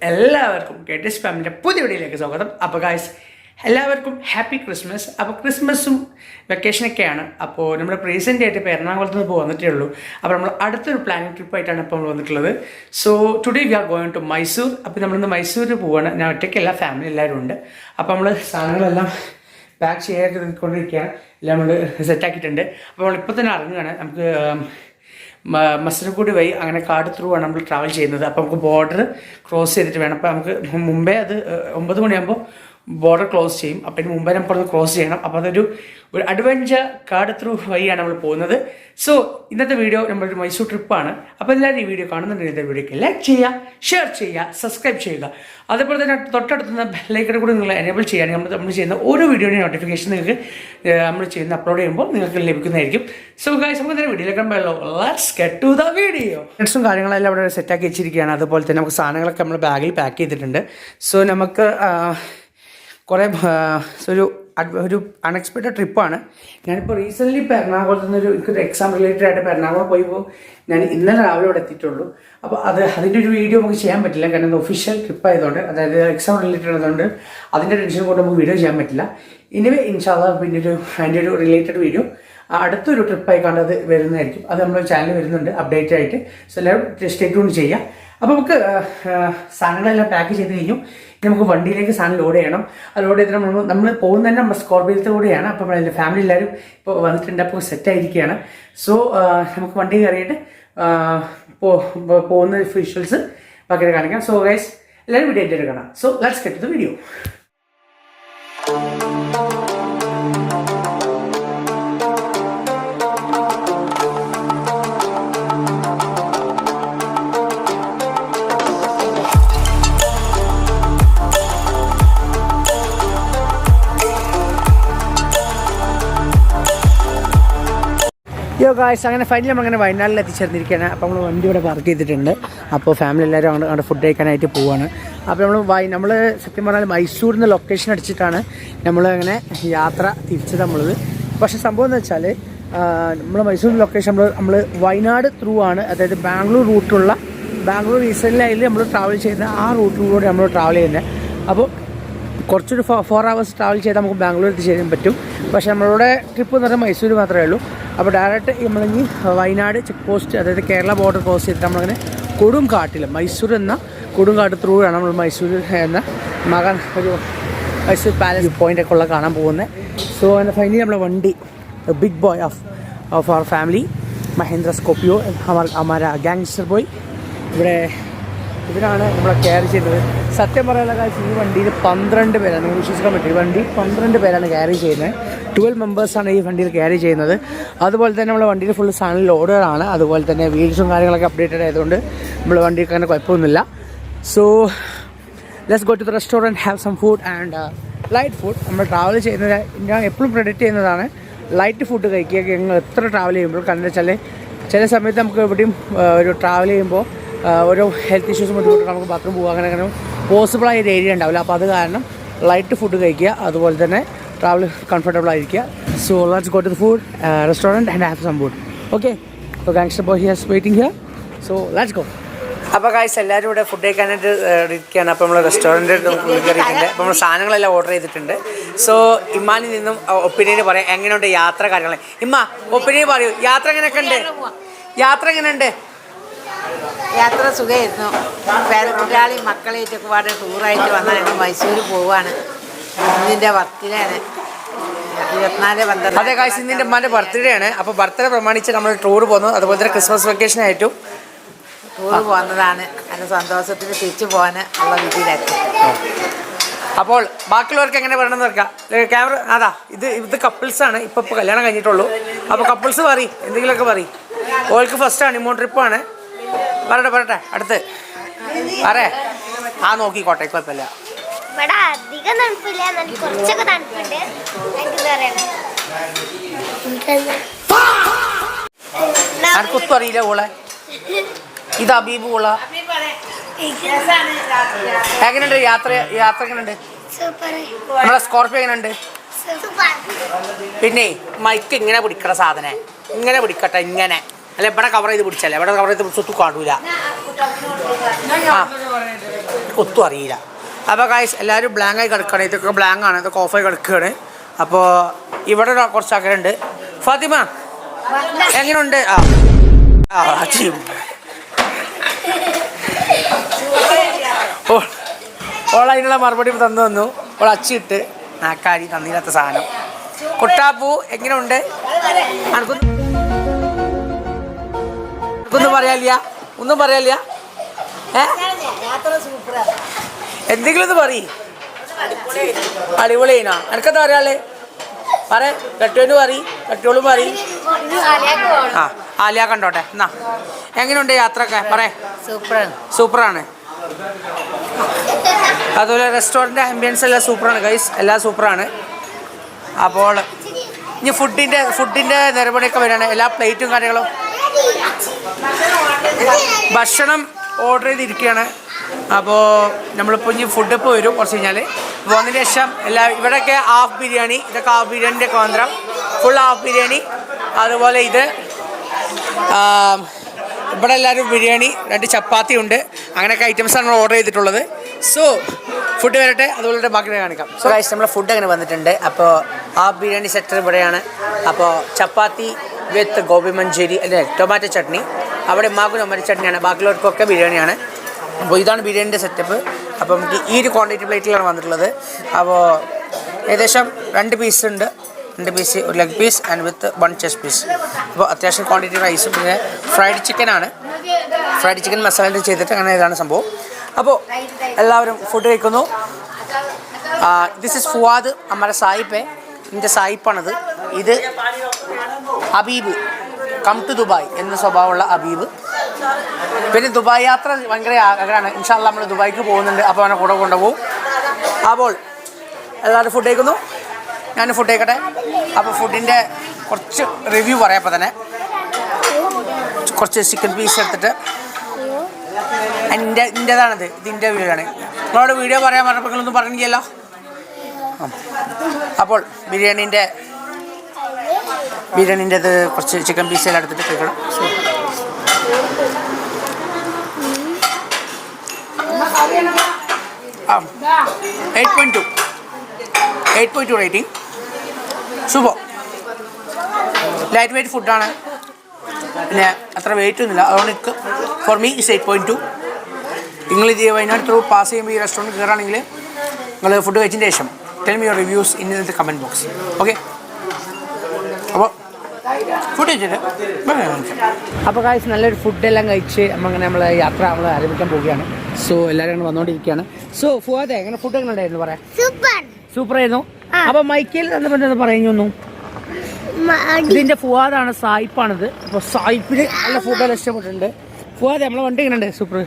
എല്ലാവർക്കും ഗെറ്റസ് ഫാമിലിൻ്റെ പുതിയ വീഡിയോയിലേക്ക് സ്വാഗതം. അപ്പോൾ ഗായ്സ് എല്ലാവർക്കും ഹാപ്പി ക്രിസ്മസ്. അപ്പോൾ ക്രിസ്മസും വെക്കേഷനൊക്കെയാണ്. അപ്പോൾ നമ്മുടെ റീസെൻ്റ് ആയിട്ട് ഇപ്പോൾ എറണാകുളത്ത് നിന്ന് വന്നിട്ടേ ഉള്ളൂ. അപ്പോൾ നമ്മൾ അടുത്തൊരു പ്ലാനിങ് ട്രിപ്പായിട്ടാണ് ഇപ്പോൾ നമ്മൾ വന്നിട്ടുള്ളത്. So today we are going to Mysore. അപ്പോൾ നമ്മളിന്ന് മൈസൂർ പോവുകയാണ്. ഞാൻ ഒറ്റയ്ക്കല്ല, ഫാമിലി എല്ലാവരും ഉണ്ട്. അപ്പോൾ നമ്മൾ സാധനങ്ങളെല്ലാം പാക്ക് ചെയ്തുകൊണ്ടിരിക്കുകയാണ്. എല്ലാം നമ്മൾ സെറ്റാക്കിയിട്ടുണ്ട്. അപ്പോൾ നമ്മളിപ്പോൾ തന്നെ ഇറങ്ങുകയാണ്. നമുക്ക് മസനഗുഡി വഴി അങ്ങനെ കാട് ത്രൂ ആണ് നമ്മൾ ട്രാവൽ ചെയ്യുന്നത്. അപ്പോൾ നമുക്ക് ബോർഡർ ക്രോസ് ചെയ്തിട്ട് വേണം. അപ്പോൾ നമുക്ക് മുമ്പേ അത് 9 മണിയാകുമ്പോൾ ബോർഡർ ക്ലോസ് ചെയ്യും. അപ്പോൾ ഇതിന് മുമ്പേ നമുക്ക് അത് ക്രോസ് ചെയ്യണം. അപ്പോൾ അതൊരു അഡ്വഞ്ചർ കാട് ത്രൂ വഴിയാണ് നമ്മൾ പോകുന്നത്. സോ ഇന്നത്തെ വീഡിയോ നമ്മളൊരു മൈസൂർ ട്രിപ്പാണ്. അപ്പോൾ എല്ലാവരും ഈ വീഡിയോ കാണുന്നുണ്ടെങ്കിൽ ഇന്നത്തെ വീഡിയോക്ക് ലൈക്ക് ചെയ്യുക, ഷെയർ ചെയ്യുക, സബ്സ്ക്രൈബ് ചെയ്യുക. അതുപോലെ തന്നെ തൊട്ടടുത്തുന്ന ബെല്ലൈക്കൺ കൂടി നിങ്ങൾ എനേബിൾ ചെയ്യുകയാണെങ്കിൽ നമ്മൾ ചെയ്യുന്ന ഓരോ വീഡിയോയുടെ നോട്ടിഫിക്കേഷൻ നിങ്ങൾക്ക് നമ്മൾ ചെയ്യുന്ന അപ്ലോഡ് ചെയ്യുമ്പോൾ നിങ്ങൾക്ക് ലഭിക്കുന്നതായിരിക്കും. സോ ഗൈസ് നമുക്ക് തന്നെ വീഡിയോയിലേക്ക് കാണുമ്പോൾ let's get to the video. ഫ്രണ്ട്സും കാര്യങ്ങളെല്ലാം അവിടെ സെറ്റാക്കി വെച്ചിരിക്കുകയാണ്. അതുപോലെ തന്നെ നമുക്ക് സാധനങ്ങളൊക്കെ നമ്മൾ ബാഗിൽ പാക്ക് ചെയ്തിട്ടുണ്ട്. സോ നമുക്ക് കുറേ ഒരു അൺഎക്സ്പെക്റ്റഡ് ട്രിപ്പാണ്. ഞാനിപ്പോൾ റീസെൻ്റ്ലി ഇപ്പോൾ എറണാകുളത്ത് നിന്നൊരു എനിക്കൊരു എക്സാം റിലേറ്റഡ് ആയിട്ട് എറണാകുളം പോയപ്പോൾ ഞാൻ ഇന്നലെ രാവിലെ ഇവിടെ എത്തിയിട്ടുള്ളൂ. അപ്പോൾ അതിൻ്റെ ഒരു വീഡിയോ നമുക്ക് ചെയ്യാൻ പറ്റില്ല, കാരണം ഇത് ഒഫീഷ്യൽ ട്രിപ്പ് ആയതുകൊണ്ട്, അതായത് എക്സാം റിലേറ്റഡ് ആയതുകൊണ്ട് അതിൻ്റെ ടെൻഷൻ കൊണ്ട് നമുക്ക് വീഡിയോ ചെയ്യാൻ പറ്റില്ല. ഇനിവേ ഇൻഷാല്ലാ പിന്നെ അതിൻ്റെ ഒരു റിലേറ്റഡ് വീഡിയോ അടുത്തൊരു ട്രിപ്പായി കണ്ടത് വരുന്നതായിരിക്കും. അത് നമ്മുടെ ചാനൽ വരുന്നുണ്ട് അപ്ഡേറ്റ് ആയിട്ട്. സോ എല്ലാവരും സ്റ്റേ ട്യൂൺ ചെയ്യുക. അപ്പോൾ നമുക്ക് സാധനങ്ങളെല്ലാം പാക്ക് ചെയ്ത് കഴിഞ്ഞു. നമുക്ക് വണ്ടിയിലേക്ക് സാധനം ലോഡ് ചെയ്യണം. അത് ലോഡ് ചെയ്തിട്ട് നമ്മൾ പോകുന്നത് തന്നെ നമ്മൾ സ്കോർപിയോയിലൂടെയാണ്. അപ്പോൾ നമ്മളതിൻ്റെ ഫാമിലി എല്ലാവരും ഇപ്പോൾ വന്നിട്ടുണ്ട്. അപ്പോൾ സെറ്റായിരിക്കുകയാണ്. സോ നമുക്ക് വണ്ടി കയറിയിട്ട് പോകുന്ന വിഷ്വൽസ് ബാക്കി കാണിക്കാം. സോ ഗൈസ് എല്ലാവരും വീഡിയോ ആയിട്ട് കാണാം. So let's get to the video. Yo guys, അങ്ങനെ ഫൈനലി നമ്മളങ്ങനെ വയനാട്ടിൽ എത്തിച്ചേർന്നിരിക്കുകയാണ്. അപ്പോൾ നമ്മൾ വണ്ടി ഇവിടെ പാർക്ക് ചെയ്തിട്ടുണ്ട്. അപ്പോൾ ഫാമിലി എല്ലാവരും അവിടെ ഫുഡ് കഴിക്കാനായിട്ട് പോവുകയാണ്. അപ്പോൾ നമ്മൾ സത്യം പറഞ്ഞാൽ മൈസൂരിൽ നിന്ന് ലൊക്കേഷൻ അടിച്ചിട്ടാണ് നമ്മൾ അങ്ങനെ യാത്ര തിരിച്ചത് നമ്മളത്. പക്ഷേ സംഭവം എന്ന് വെച്ചാൽ നമ്മൾ മൈസൂർ ലൊക്കേഷൻ നമ്മൾ വയനാട് ത്രൂ ആണ്, അതായത് ബാംഗ്ലൂർ റീസെൻ്റിലായി നമ്മൾ ട്രാവൽ ചെയ്യുന്ന ആ റൂട്ടിലൂടെ നമ്മൾ ട്രാവൽ ചെയ്യുന്നത്. അപ്പോൾ കുറച്ചൊരു 4 hours ട്രാവൽ ചെയ്താൽ നമുക്ക് ബാംഗ്ലൂർ എത്തിച്ചേരാൻ പറ്റും. പക്ഷേ നമ്മളുടെ ട്രിപ്പ് എന്ന് പറഞ്ഞാൽ മൈസൂർ മാത്രമേ ഉള്ളൂ. അപ്പോൾ ഡയറക്റ്റ് നമ്മളിനി വയനാട് ചെക്ക് പോസ്റ്റ്, അതായത് കേരള ബോർഡർ ക്രോസ് ചെയ്തിട്ട് നമ്മളങ്ങനെ കൊടുങ്കാട്ടിൽ മൈസൂർ എന്ന കൊടുങ്കാട്ട് ത്രൂ ആണ് നമ്മൾ മൈസൂർ എന്ന മൈസൂർ പാലസ് പോയിൻ്റൊക്കെ ഉള്ള കാണാൻ പോകുന്നത്. സോ അങ്ങനെ ഫൈനലി നമ്മളെ വണ്ടി big boy of our family Mahindra Scorpio ഹമാര ഗാങ്സ്റ്റർ ബോയ് ഇവരാണ് നമ്മളെ ക്യാരി ചെയ്യുന്നത്. സത്യം പറയാനുള്ള കാര്യം, ഈ വണ്ടിയിൽ 12 പേരാണ്, നിങ്ങൾ വിശ്വസിക്കാൻ പറ്റും. വണ്ടി 12 പേരാണ് ക്യാരി ചെയ്യുന്നത്. 12 മെമ്പേഴ്സാണ് ഈ വണ്ടിയിൽ ക്യാരി ചെയ്യുന്നത്. അതുപോലെ തന്നെ നമ്മളെ വണ്ടിയിൽ ഫുൾ സാധനം ലോഡാണ്. അതുപോലെ തന്നെ വീൽസും കാര്യങ്ങളൊക്കെ അപ്ഡേറ്റഡ് ആയതുകൊണ്ട് നമ്മൾ വണ്ടിക്ക് അങ്ങനെ കുഴപ്പമൊന്നുമില്ല. So let's go to the restaurant, have some food and light food. നമ്മൾ ട്രാവൽ ചെയ്യുന്നത് ഞാൻ എപ്പോഴും പ്രെഡിക്റ്റ് ചെയ്യുന്നതാണ്, ലൈറ്റ് ഫുഡ് കഴിക്കുക. ഞങ്ങൾ എത്ര ട്രാവൽ ചെയ്യുമ്പോൾ, കാരണം വെച്ചാൽ ചില സമയത്ത് നമുക്ക് എവിടെയും ഒരു ട്രാവൽ ചെയ്യുമ്പോൾ ഓരോ ഹെൽത്ത് ഇഷ്യൂസ് ബുദ്ധിമുട്ട് നമുക്ക് ബാത്റൂം പോകുക, അങ്ങനെ പോസിബിളായ ഒരു ഏരിയ ഉണ്ടാവില്ല. അപ്പോൾ അത് കാരണം ലൈറ്റ് ഫുഡ് കഴിക്കുക, അതുപോലെ തന്നെ ട്രാവൽ കംഫർട്ടബിൾ ആയിരിക്കുക. So let's go to the food restaurant and have some food. Okay, so gangster boy here waiting here. So let's go. അപ്പോൾ ഗായ്സ് എല്ലാവരും ഇവിടെ ഫുഡ് കഴിക്കാനായിട്ട് ഇരിക്കുകയാണ്. അപ്പോൾ നമ്മൾ റെസ്റ്റോറൻറ്റ് കയറിയിട്ടുണ്ട്. അപ്പോൾ നമ്മൾ സാധനങ്ങളെല്ലാം ഓർഡർ ചെയ്തിട്ടുണ്ട്. സോ ഇമ്മാനിൽ നിന്നും ഒപ്പീനിയൻ പറയാം എങ്ങനെയുണ്ട് യാത്ര കാര്യങ്ങൾ. ഇമ്മ ഒപ്പീനിയൻ പറയൂ, യാത്ര എങ്ങനെയൊക്കെ ഉണ്ട്? യാത്ര എങ്ങനെയുണ്ട്? യാത്ര സുഖമായിരുന്നു. പേരക്കുട്ടികളി മക്കളായിട്ടൊക്കെ പാടെ ടൂറായിട്ട് വന്നാൽ ഞങ്ങൾ മൈസൂർ പോവാണ്. ഇന്നിൻ്റെ ബർത്ത്ഡേയാണ്, 24/12. അതെ ഗായ്സ്, ഇന്നിൻ്റെ ഉമ്മാൻ്റെ ബർത്ത്ഡേ ആണ്. അപ്പോൾ ബർത്ത്ഡേ പ്രമാണിച്ച് നമ്മൾ ടൂർ പോകുന്നു. അതുപോലെ തന്നെ ക്രിസ്മസ് വെക്കേഷൻ ആയിട്ടും ടൂർ പോകുന്നതാണ്. അതിന് സന്തോഷത്തിന് തിരിച്ചു പോകാൻ ഉള്ള വിധിയിലാക്കി. അപ്പോൾ ബാക്കിയുള്ളവർക്ക് എങ്ങനെ പറയണമെന്ന് വെക്കാം. ക്യാമറ അതാ, ഇത് കപ്പിൾസാണ്. ഇപ്പോൾ കല്യാണം കഴിഞ്ഞിട്ടുള്ളൂ. അപ്പോൾ കപ്പിൾസ് പറയും, എന്തെങ്കിലുമൊക്കെ പറയും. ഓൾക്ക് ഫസ്റ്റ് ഹണിമൂൺ ട്രിപ്പാണ്. പറയട്ടെ അടുത്ത് പറയേ. നോക്കിക്കോട്ടെ, കുഴപ്പമില്ല. ഇവിടെ അധികം തണുപ്പില്ല, കുറച്ചൊക്കെ തണുപ്പുണ്ട്. എനിക്കൊത്തും അറിയില്ല ഓളെ. ഇത് അബീബ് ഓള. എങ്ങനെയുണ്ട് യാത്ര എങ്ങനെയുണ്ട്? നമ്മളെ സ്കോർപിയോ എങ്ങനെയുണ്ട്? പിന്നെ മൈക്ക് ഇങ്ങനെ പിടിക്കണ സാധനം ഇങ്ങനെ പിടിക്കട്ടെ, ഇങ്ങനെ അല്ല ഇവിടെ കവർ ചെയ്ത് പിടിച്ചല്ലേ, ഇവിടെ കവർ ചെയ്ത് പിടിച്ചൊത്തു കാട്ടൂല, ഒത്തും അറിയില്ല. അപ്പോൾ ഗൈസ് എല്ലാവരും ബ്ലാങ്കായി കിടക്കുകയാണ്. ഇതൊക്കെ ബ്ലാങ്കാണ്, ഇതൊക്കെ ഓഫായി കിടക്കുകയാണ്. അപ്പോൾ ഇവിടെ കുറച്ച് ആൾക്കാരുണ്ട്. ഫാത്തിമ എങ്ങനെയുണ്ട്? ഓൾ അതിനുള്ള മറുപടി തന്നു. ഓൾ അച്ചിട്ട് നാക്കാരി തന്നില്ലാത്ത സാധനം. കുട്ടാപ്പൂ എങ്ങനെയുണ്ട്? ഒന്നും പറയാനില്ല, ഒന്നും പറയാനില്ല. എന്തെങ്കിലും ഒന്ന് പറയും. അടിപൊളിയാണോ? എനിക്കെന്താ പറയാളേ? പറ, കെട്ടിയോന് പറയും, കെട്ടിയോളും പറയും. ആലിയ കണ്ടോട്ടെ. എന്നാ എങ്ങനെയുണ്ട് യാത്രയൊക്കെ? പറയേ. സൂപ്പറാണ്. അതുപോലെ റെസ്റ്റോറൻറ്റ് ആംബിയൻസ് എല്ലാം സൂപ്പറാണ് ഗൈസ്, എല്ലാം സൂപ്പറാണ്. അപ്പോൾ ഇനി ഫുഡിൻ്റെ നിരപടിയൊക്കെ വരികയാണ്. എല്ലാ പ്ലേറ്റും കാര്യങ്ങളും ഭക്ഷണം ഓർഡർ ചെയ്തിരിക്കുകയാണ്. അപ്പോൾ നമ്മളിപ്പോൾ ഇനി ഫുഡ് ഇപ്പോൾ വരും കുറച്ച് കഴിഞ്ഞാൽ. പോകുന്നതിന് ശേഷം ഇവിടെയൊക്കെ ഹാഫ് ബിരിയാണി, ഇതൊക്കെ ഹാഫ് ബിരിയാണിൻ്റെ കേന്ദ്രം, ഫുൾ ഹാഫ് ബിരിയാണി. അതുപോലെ ഇത് ഇവിടെ എല്ലാവരും ബിരിയാണി, 2 ചപ്പാത്തി ഉണ്ട്. അങ്ങനെയൊക്കെ ഐറ്റംസാണ് നമ്മൾ ഓർഡർ ചെയ്തിട്ടുള്ളത്. സോ ഫുഡ് വരട്ടെ, അതുപോലെ ബാക്കി കാണിക്കാം. സോ ഗൈസ് നമ്മളെ ഫുഡ് അങ്ങനെ വന്നിട്ടുണ്ട്. അപ്പോൾ ഹാഫ് ബിരിയാണി സെക്ടർ ഇവിടെയാണ്. അപ്പോൾ ചപ്പാത്തി വിത്ത് ഗോബി മഞ്ചൂരി അല്ലെ ടൊമാറ്റോ ചട്നി, അവിടെ മാഗുൻ ഒമ്മരി ചട്നിയാണ്, ബാക്കിയുള്ളവർക്കൊക്കെ ബിരിയാണിയാണ്. അപ്പോൾ ഇതാണ് ബിരിയാണിൻ്റെ സെറ്റപ്പ്. അപ്പോൾ നമുക്ക് ഈ ഒരു ക്വാണ്ടിറ്റി പ്ലേറ്റിലാണ് വന്നിട്ടുള്ളത്. അപ്പോൾ ഏകദേശം 2 പീസ് ഉണ്ട്, 2 പീസ്, ഒരു leg piece and with 1 chest piece. അപ്പോൾ അത്യാവശ്യം ക്വാണ്ടിറ്റി റൈസും പിന്നെ ഫ്രൈഡ് ചിക്കൻ മസാല ചെയ്തിട്ട് അങ്ങനെ ഇതാണ് സംഭവം. അപ്പോൾ എല്ലാവരും ഫുഡ് കഴിക്കുന്നു. ദിസ് ഇസ് ഫുവാദ്, നമ്മുടെ സായിപ്പേ, എൻ്റെ സായിപ്പാണത്. ഇത് ഹബീബ്, കം ടു ദുബായ് എന്ന സ്വഭാവമുള്ള ഹബീബ്. പിന്നെ ദുബായ് യാത്ര ഭയങ്കര ആഗ്രഹമാണ്. ഇൻഷാ അല്ലാഹ് നമ്മൾ ദുബായിക്ക് പോകുന്നുണ്ട്. അപ്പോൾ അവനെ കൂടെ കൊണ്ടുപോകും. അപ്പോൾ എല്ലാവരും ഫുഡ് കഴിക്കുന്നു, ഞാൻ ഫുഡ് കഴിക്കട്ടെ. അപ്പോൾ ഫുഡിൻ്റെ കുറച്ച് റിവ്യൂ പറയാപ്പോൾ തന്നെ കുറച്ച് ചിക്കൻ പീസ് എടുത്തിട്ട് എൻ്റേതാണത്, ഇതിൻ്റെ വീഡിയോ ആണ്. നിങ്ങളോട് വീഡിയോ പറയാൻ പറഞ്ഞപ്പോൾ നിങ്ങളൊന്നും പറഞ്ഞില്ലല്ലോ. അപ്പോൾ ബിരിയാണീൻ്റെ കുറച്ച് ചിക്കൻ പീസെല്ലാം എടുത്തിട്ട് കഴിക്കണം. 8.2 റേറ്റിംഗ്. സൂപ്പർ. ലൈറ്റ് വെയ്റ്റ് ഫുഡാണ്, പിന്നെ അത്ര വെയിറ്റ് ഒന്നുമില്ല. അതുകൊണ്ട് ഫോർ മീ ഇസ് 8.2. നിങ്ങൾ ഇത് വയനാട് ത്രൂ പാസ് ചെയ്യുമ്പോൾ ഈ റെസ്റ്റോറൻറ്റ് കയറുകയാണെങ്കിൽ നിങ്ങൾ ഫുഡ് കഴിച്ചതിന് ശേഷം tell me your reviews in the comment box. Okay, അപ്പോൾ ഫുഡ് കഴിച്ചിട്ട് അപ്പോൾ ഗൈസ് നല്ലൊരു ഫുഡെല്ലാം കഴിച്ച് നമ്മൾ യാത്ര ആരംഭിക്കാൻ പോവുകയാണ്. സോ എല്ലാവരും വന്നുകൊണ്ടിരിക്കുകയാണ്. സോ ഫുവാദേ, എങ്ങനെ ഫുഡ് എങ്ങനെ ഉണ്ടായിരുന്നു? പറയാം. സൂപ്പർ ആയിരുന്നു. അപ്പോൾ മൈക്കിൽ എന്ന് പറയുന്നു, ഇതിൻ്റെ ഫുവാദാണ്, സായിപ്പാണിത്. അപ്പോൾ സായിപ്പിന് നല്ല ഫുഡെല്ലാം ഇഷ്ടപ്പെട്ടിട്ടുണ്ട്. ഫുവാദേ, നമ്മളെ വണ്ടി എങ്ങനെയുണ്ട്? സൂപ്പർ.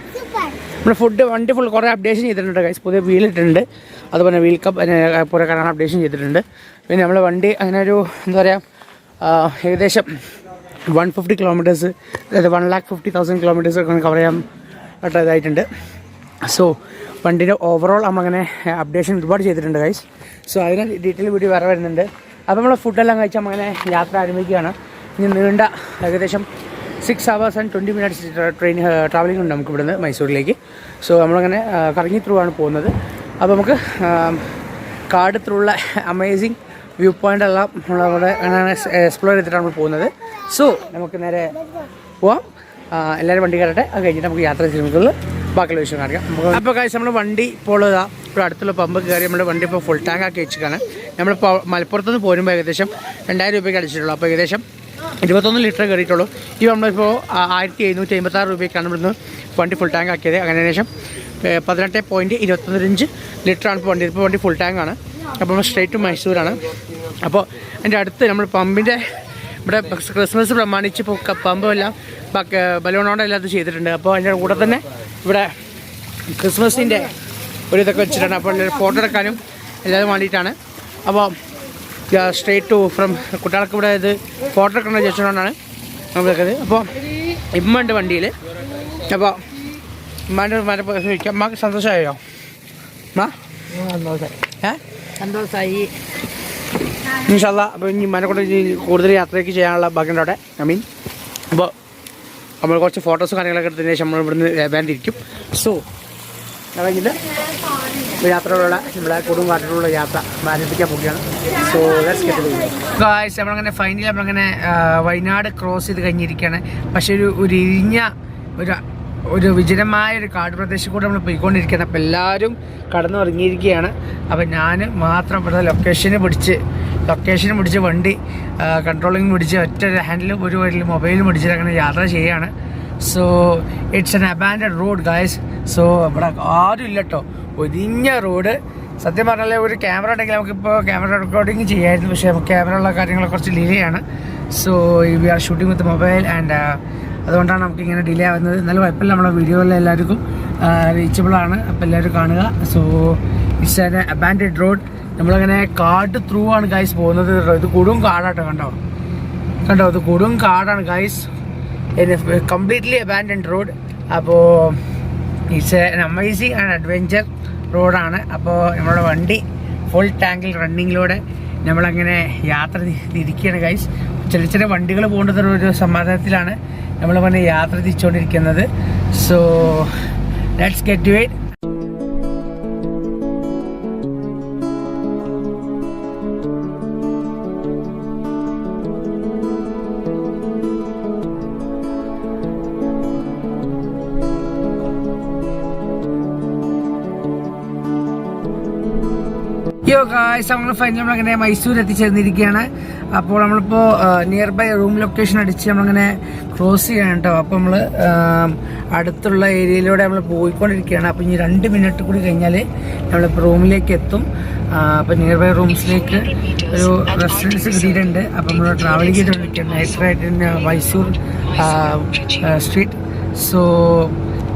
നമ്മുടെ വണ്ടി ഫുൾ കുറേ അപ്ഡേഷൻ ചെയ്തിട്ടുണ്ട് ഗൈസ്. പുതിയ വീലിട്ടുണ്ട്, അതുപോലെ വീൽ കപ്പ് കുറേ കാരണം അപ്ഡേഷൻ ചെയ്തിട്ടുണ്ട്. പിന്നെ നമ്മളെ വണ്ടി അങ്ങനെ ഒരു എന്താ പറയുക, ഏകദേശം 150 കിലോമീറ്റേഴ്സ്, അതായത് 1,50,000 കിലോമീറ്റേഴ്സ് കവർ ചെയ്യാൻ ഇതായിട്ടുണ്ട്. സോ വണ്ടിൻ്റെ ഓവറോൾ നമ്മളങ്ങനെ അപ്ഡേഷൻ ഒരുപാട് ചെയ്തിട്ടുണ്ട് ഗൈസ്. സോ അതിന് ഡീറ്റെയിൽ വീഡിയോ വേറെ വരുന്നുണ്ട്. അപ്പോൾ നമ്മൾ ഫുഡെല്ലാം കഴിച്ച് അങ്ങനെ യാത്ര ആരംഭിക്കുകയാണ്. ഇനി നീണ്ട ഏകദേശം 6 hours and 20 minutes train travelling ഉണ്ട് നമുക്ക് ഇവിടുന്ന് മൈസൂരിലേക്ക്. സോ നമ്മളങ്ങനെ കറങ്ങി ത്രൂ ആണ് പോകുന്നത്. അപ്പോൾ നമുക്ക് കാട് ത്രൂ ഉള്ള അമേസിങ് വ്യൂ പോയിൻ്റ് എല്ലാം നമ്മളവിടെ അങ്ങനെ എക്സ്പ്ലോർ ചെയ്തിട്ടാണ് നമ്മൾ പോകുന്നത്. സോ നമുക്ക് നേരെ പോവാം. എല്ലാവരും വണ്ടി കയറട്ടെ, അത് കഴിഞ്ഞിട്ട് നമുക്ക് യാത്ര ചെയ്യുമ്പോൾ ബാക്കിയുള്ള വിഷയം കാണിക്കാം. അപ്പോൾ കാര്യം നമ്മൾ വണ്ടി ഇപ്പോൾ ഇവിടെ അടുത്തുള്ള പമ്പ് കയറി നമ്മുടെ വണ്ടി ഇപ്പോൾ ഫുൾ ടാങ്ക് ആക്കി വെച്ചിട്ടാണ്. നമ്മളിപ്പോൾ മലപ്പുറത്തുനിന്ന് പോരുമ്പോൾ ഏകദേശം 2000 രൂപയ്ക്ക് അടിച്ചിട്ടുള്ളൂ. അപ്പോൾ ഏകദേശം 21 ലിറ്റർ കയറിയിട്ടുള്ളൂ. ഈ നമ്മളിപ്പോൾ 1756 രൂപയ്ക്കാണ് ഇവിടുന്ന് വണ്ടി ഫുൾ ടാങ്ക് ആക്കിയത്. അങ്ങനെ ശേഷം 18.25 ലിറ്ററാണ് ഇപ്പോൾ വണ്ടി ഫുൾ ടാങ്കാണ്. അപ്പോൾ നമ്മൾ സ്ട്രേറ്റ് ടു മൈസൂരാണ്. അപ്പോൾ അതിൻ്റെ അടുത്ത് നമ്മൾ പമ്പിൻ്റെ ഇവിടെ ക്രിസ്മസ് പ്രമാണിച്ച് ഇപ്പോൾ പമ്പെല്ലാം ബലൂണോടെ എല്ലാം ഇത് ചെയ്തിട്ടുണ്ട്. അപ്പോൾ അതിൻ്റെ കൂടെ തന്നെ ഇവിടെ ക്രിസ്മസിൻ്റെ ഒരു ഇതൊക്കെ വെച്ചിട്ടുണ്ട്. അപ്പോൾ ഫോട്ടോ എടുക്കാനും എല്ലാവരും വേണ്ടിയിട്ടാണ്. അപ്പോൾ സ്ട്രേറ്റ് ടു ഫ്രം കുട്ടികൾക്ക് ഇവിടെ ഇത് ഫോട്ടോ എടുക്കണം ചോദിച്ചുകൊണ്ടാണ് നമുക്കത്. അപ്പോൾ ഇമ്മ ഉണ്ട് വണ്ടിയിൽ. അപ്പോൾ അമ്മക്ക് സന്തോഷമായോ? സന്തോഷമായി ഇൻഷാ അല്ലാഹ്. അപ്പോൾ ഇനി ഉമ്മാനെ കൊണ്ട് കൂടുതൽ യാത്രയ്ക്ക് ചെയ്യാനുള്ള ഭാഗ്യമുണ്ട് അവിടെ. അപ്പോൾ നമ്മൾ കുറച്ച് ഫോട്ടോസും കാര്യങ്ങളൊക്കെ എടുത്തതിന് ശേഷം നമ്മൾ ഇവിടുന്ന് വേണ്ടിയിരിക്കും. സോ കഴിഞ്ഞിട്ട് യാത്രയിലുള്ള നമ്മളെ കൊടുങ്കാട്ടിലുള്ള യാത്ര ആരംഭിക്കാൻ പോവുകയാണ്. സോ ഗായ്സ് നമ്മളങ്ങനെ ഫൈനലി നമ്മളങ്ങനെ വയനാട് ക്രോസ് ചെയ്ത് കഴിഞ്ഞിരിക്കുകയാണ്. പക്ഷേ ഒരു ഇരിഞ്ഞ ഒരു വിജനമായ ഒരു കാട് പ്രദേശം കൂടെ നമ്മൾ പോയിക്കൊണ്ടിരിക്കുകയാണ്. അപ്പോൾ എല്ലാവരും കടന്നുറങ്ങിയിരിക്കുകയാണ്. അപ്പോൾ ഞാൻ മാത്രം ഇവിടെ ലൊക്കേഷന് പിടിച്ച് വണ്ടി കൺട്രോളിങ് പിടിച്ച് ഒറ്റ ഹാൻഡിലും ഒരു വഴിയിൽ മൊബൈലും പിടിച്ചിട്ട് അങ്ങനെ യാത്ര ചെയ്യുകയാണ്. So it's an abandoned road guys. So ഇവിടെ ആരും ഇല്ല കേട്ടോ, ഒരിഞ്ഞ റോഡ്. സത്യം പറഞ്ഞാൽ ഒരു ക്യാമറ ഉണ്ടെങ്കിൽ നമുക്കിപ്പോൾ ക്യാമറ റെക്കോർഡിങ് ചെയ്യായിരുന്നു. പക്ഷേ നമുക്ക് ക്യാമറ ഉള്ള കാര്യങ്ങളൊക്കെ കുറച്ച് ഡിലേ ആണ്. So we are shooting with mobile and അതുകൊണ്ടാണ് നമുക്ക് ഇങ്ങനെ ഡിലേ ആവുന്നത്. എന്നാലും കുഴപ്പമില്ല, നമ്മളെ വീഡിയോയിൽ എല്ലാവർക്കും റീച്ചബിളാണ്. അപ്പോൾ എല്ലാവരും കാണുക. So it's an abandoned road. നമ്മളങ്ങനെ കാട് ത്രൂ ആണ് ഗൈസ് പോകുന്നത്. ഇത് കൊടും കാടാട്ടോ, കണ്ടോ ഇത് കൊടും കാടാണ് ഗൈസ്. Completely abandoned road. അപ്പോൾ it's an amazing and adventure റോഡാണ്. അപ്പോൾ നമ്മുടെ വണ്ടി ഫുൾ ടാങ്കിൽ റണ്ണിങ്ങിലൂടെ നമ്മളങ്ങനെ യാത്ര തിരിക്കുകയാണ് ഗൈസ്. ചെറിയ വണ്ടികൾ പോകേണ്ടത് ഒരു സമാധാനത്തിലാണ് നമ്മൾ പറഞ്ഞ യാത്ര തിരിച്ചുകൊണ്ടിരിക്കുന്നത്. So let's get to it. Guys നമ്മൾ ഫൈനലി നമ്മളങ്ങനെ മൈസൂർ എത്തിച്ചേർന്നിരിക്കുകയാണ്. അപ്പോൾ നമ്മളിപ്പോൾ നിയർ ബൈ റൂം ലൊക്കേഷൻ അടിച്ച് നമ്മളങ്ങനെ ക്രോസ് ചെയ്യണം കേട്ടോ. അപ്പോൾ നമ്മൾ അടുത്തുള്ള ഏരിയയിലൂടെ നമ്മൾ പോയിക്കൊണ്ടിരിക്കുകയാണ്. അപ്പോൾ ഇനി 2 മിനിറ്റ് കൂടി കഴിഞ്ഞാൽ നമ്മളിപ്പോൾ റൂമിലേക്ക് എത്തും. അപ്പോൾ നിയർ ബൈ റൂംസിലേക്ക് ഒരു റെസ്റ്റോറൻറ്റ്സ് കിട്ടിയിട്ടുണ്ട്. അപ്പോൾ നമ്മൾ ട്രാവൽ ചെയ്തുകൊണ്ടിരിക്കുകയാണ് night Mysore street. So